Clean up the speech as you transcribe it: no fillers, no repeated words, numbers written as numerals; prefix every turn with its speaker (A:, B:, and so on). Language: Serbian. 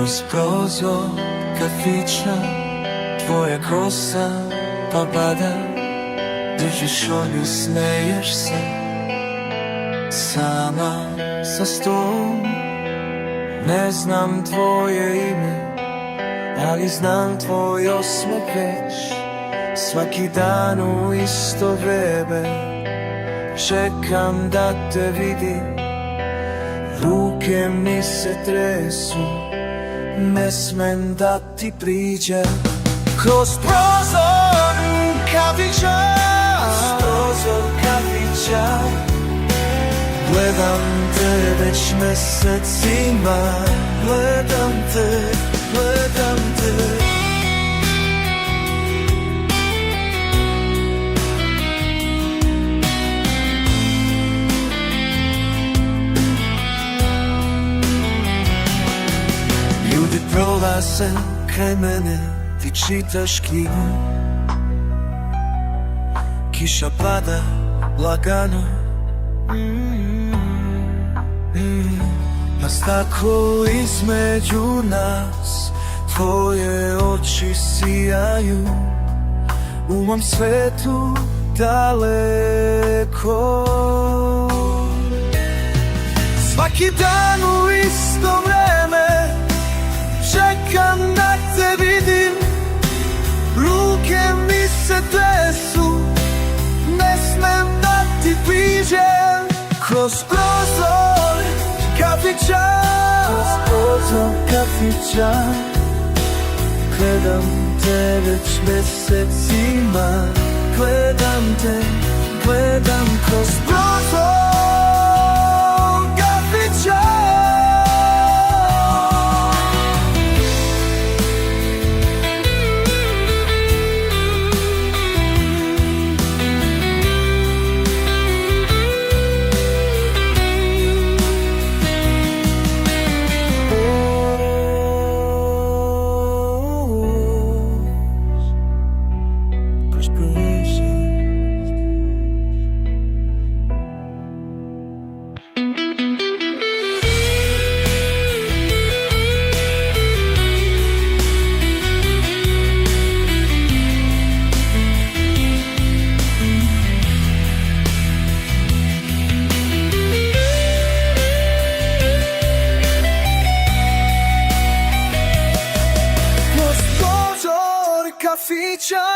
A: Kroz prozor kafića tvoja kosa pa pada, držiš olju, smeješ se sama sa stolom. Ne znam tvoje ime, ali znam tvoj osmeh već. Svaki dan u isto vreme čekam da te vidim. Ruke mi se tresu, ne smem da ti priđem. Kroz prozor kafića, gledam te već mesecima. Gledam te Ljudi prolaze kraj mene, ti čitaš knjigu. Kiša pada lagano, na staklo između nas tvoje oči sijaju. U mom svetu daleko, svaki dan u isto vreme čekam da te vidim. Ruke mi se tresu, ne smem da ti priđem. Kroz prozor kafića, gledam te već mesecima. Gledam kroz prozor kafića. Kafića.